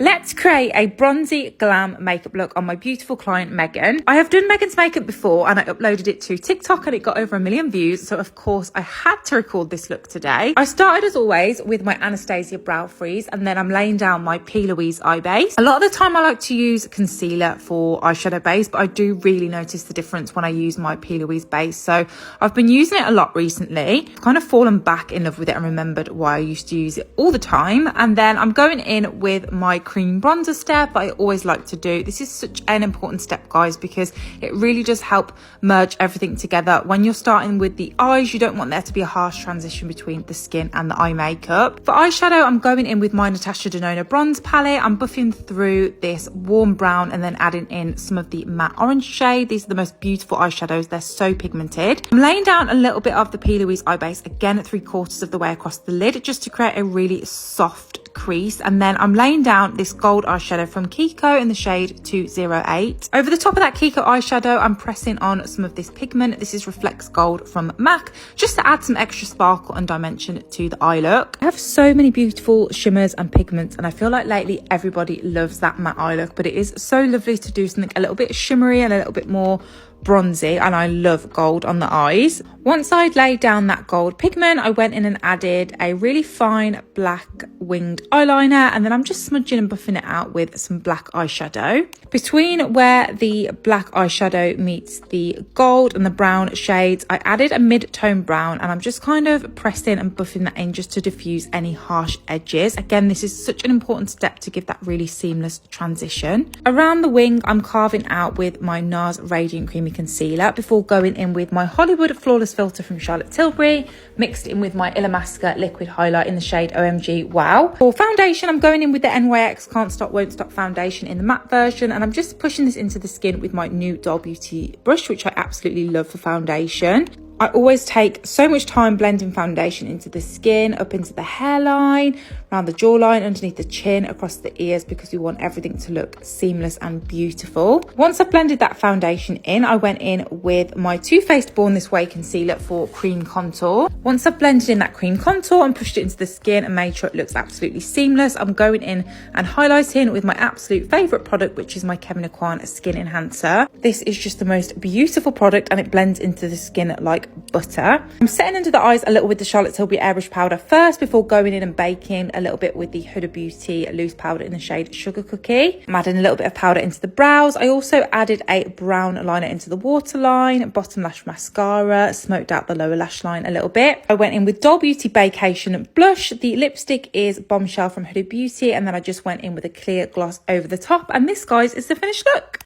Let's create a bronzy glam makeup look on my beautiful client Megan. I have done Megan's makeup before and I uploaded it to TikTok and it got over 1 million views. So of course I had to record this look today. I started as always with my Anastasia brow freeze and then I'm laying down my P. Louise eye base. A lot of the time I like to use concealer for eyeshadow base, but I do really notice the difference when I use my P. Louise base. So I've been using it a lot recently. I've kind of fallen back in love with it and remembered why I used to use it all the time. And then I'm going in with my cream bronzer step I always like to do. This is such an important step, guys, because it really does help merge everything together. When you're starting with the eyes, you don't want there to be a harsh transition between the skin and the eye makeup. For eyeshadow, I'm going in with my Natasha Denona bronze palette. I'm buffing through this warm brown and then adding in some of the matte orange shade. These are the most beautiful eyeshadows. They're so pigmented. I'm laying down a little bit of the P. Louise eye base, again at 3/4 of the way across the lid, just to create a really soft crease. And then I'm laying down this gold eyeshadow from Kiko in the shade 208. Over the top of that Kiko eyeshadow, I'm pressing on some of this pigment. This is Reflex Gold from MAC, just to add some extra sparkle and dimension to the eye look. I have so many beautiful shimmers and pigments, and I feel like lately everybody loves that matte eye look, but it is so lovely to do something a little bit shimmery and a little bit more bronzy, and I love gold on the eyes. Once I'd laid down that gold pigment, I went in and added a really fine black winged eyeliner, and then I'm just smudging and buffing it out with some black eyeshadow. Between where the black eyeshadow meets the gold and the brown shades, I added a mid-tone brown, and I'm just kind of pressing and buffing that in just to diffuse any harsh edges. Again, this is such an important step to give that really seamless transition. Around the wing, I'm carving out with my NARS Radiant Creamy Concealer before going in with my Hollywood Flawless Filter from Charlotte Tilbury, mixed in with my Illamasqua Liquid Highlight in the shade OMG Wow. For foundation, I'm going in with the NYX Can't Stop Won't Stop foundation in the matte version, and I'm just pushing this into the skin with my new Doll Beauty brush, which I absolutely love for foundation. I always take so much time blending foundation into the skin, up into the hairline, around the jawline, underneath the chin, across the ears, because we want everything to look seamless and beautiful. Once I've blended that foundation in, I went in with my Too Faced Born This Way concealer for cream contour. Once I've blended in that cream contour and pushed it into the skin and made sure it looks absolutely seamless, I'm going in and highlighting with my absolute favourite product, which is my Kevyn Aucoin Skin Enhancer. This is just the most beautiful product and it blends into the skin like butter. I'm setting under the eyes a little with the Charlotte Tilbury airbrush powder first before going in and baking a little bit with the Huda Beauty loose powder in the shade Sugar Cookie. I'm adding a little bit of powder into the brows. I also added a brown liner into the waterline, bottom lash mascara, smoked out the lower lash line a little bit. I went in with Doll Beauty Vacation blush. The lipstick is Bombshell from Huda Beauty, and then I just went in with a clear gloss over the top, and this, guys, is the finished look.